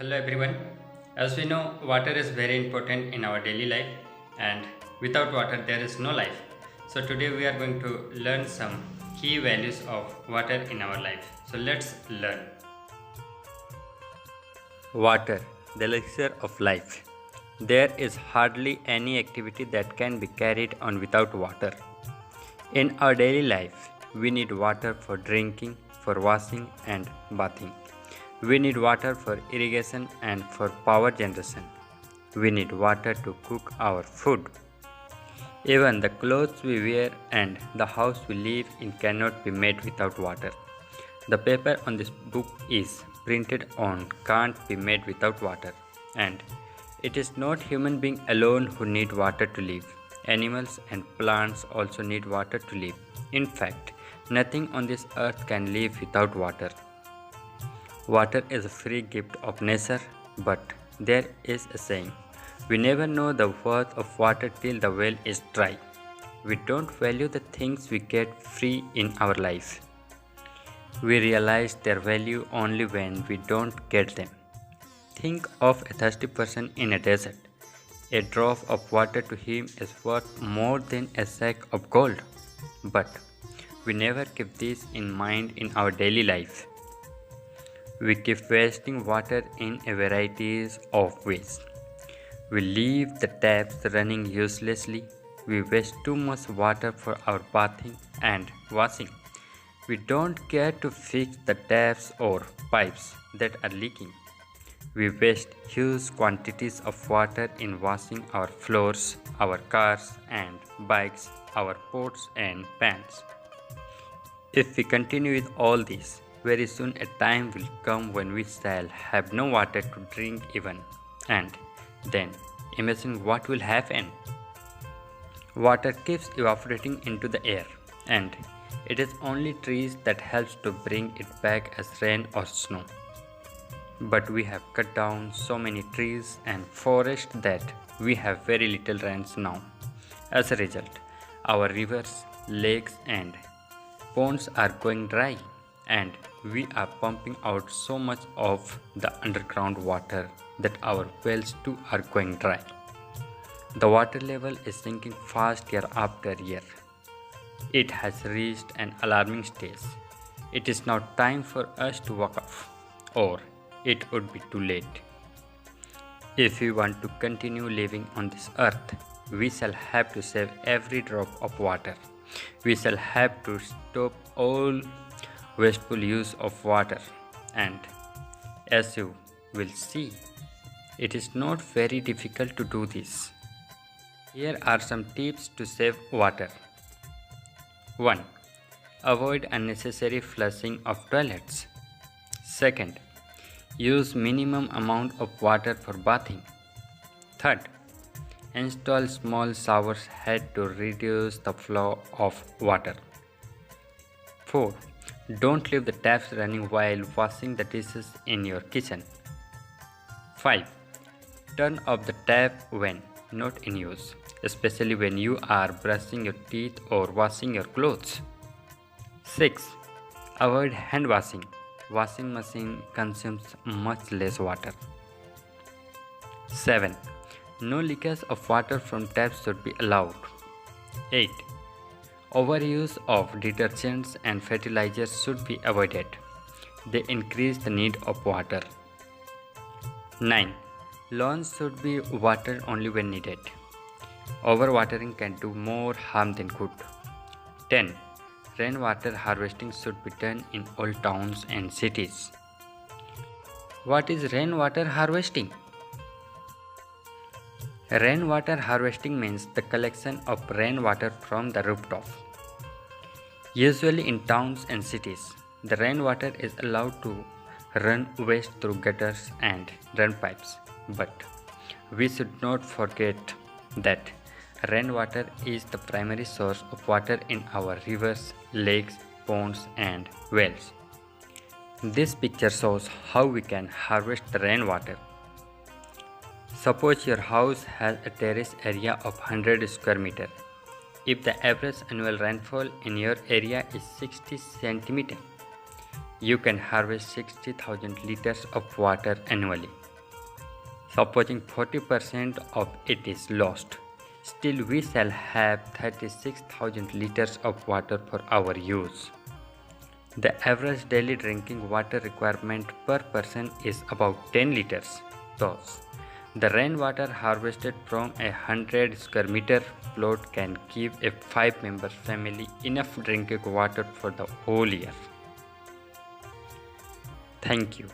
Hello everyone. As we know, water is very important in our daily life, and without water there is no life. So today we are going to learn some key values of water in our life. So let's learn. Water, the elixir of life. There is hardly any activity that can be carried on without water. In our daily life, we need water for drinking, for washing and bathing. We need water for irrigation and for power generation. We need water to cook our food. Even the clothes we wear and the house we live in cannot be made without water. The paper on this book is printed on can't be made without water. And it is not human being alone who need water to live. Animals and plants also need water to live. In fact, nothing on this earth can live without water. Water is a free gift of nature, but there is a saying, we never know the worth of water till the well is dry. We don't value the things we get free in our life. We realize their value only when we don't get them. Think of a thirsty person in a desert. A drop of water to him is worth more than a sack of gold. But we never keep this in mind in our daily life. We keep wasting water in a varieties of ways. We leave the taps running uselessly. We waste too much water for our bathing and washing. We don't care to fix the taps or pipes that are leaking. We waste huge quantities of water in washing our floors, our cars and bikes, our pots and pans. If we continue with all this, very soon a time will come when we shall have no water to drink even. And then imagine what will happen. Water keeps evaporating into the air, and it is only trees that helps to bring it back as rain or snow. But we have cut down so many trees and forests that we have very little rains now. As a result, our rivers, lakes and ponds are going dry, and we are pumping out so much of the underground water that our wells too are going dry. The water level is sinking fast year after year. It has reached an alarming stage. It is now time for us to wake up, or it would be too late. If we want to continue living on this earth, we shall have to save every drop of water. We shall have to stop all wasteful use of water, and as you will see, it is not very difficult to do this. Here are some tips to save water. 1. Avoid unnecessary flushing of toilets. 2nd. Use minimum amount of water for bathing. 3rd. Install small shower head to reduce the flow of water. 4. Don't leave the taps running while washing the dishes in your kitchen. 5. Turn off the tap when not in use, especially when you are brushing your teeth or washing your clothes. 6. Avoid hand washing. Washing machine consumes much less water. 7. No leakage of water from taps should be allowed. 8. Overuse of detergents and fertilizers should be avoided. They increase the need of water. 9. Lawns should be watered only when needed. Overwatering can do more harm than good. 10. Rainwater harvesting should be done in all towns and cities. What is rainwater harvesting? Rainwater harvesting means the collection of rainwater from the rooftop. Usually in towns and cities, the rainwater is allowed to run waste through gutters and drain pipes. But we should not forget that rainwater is the primary source of water in our rivers, lakes, ponds and wells. This picture shows how we can harvest the rainwater. Suppose your house has a terrace area of 100 square meter. If the average annual rainfall in your area is 60 centimeter, you can harvest 60,000 liters of water annually. Supposing 40% of it is lost, still we shall have 36,000 liters of water for our use. The average daily drinking water requirement per person is about 10 liters. Thus, the rainwater harvested from a 100 square meter plot can give a 5-member family enough drinking water for the whole year. Thank you.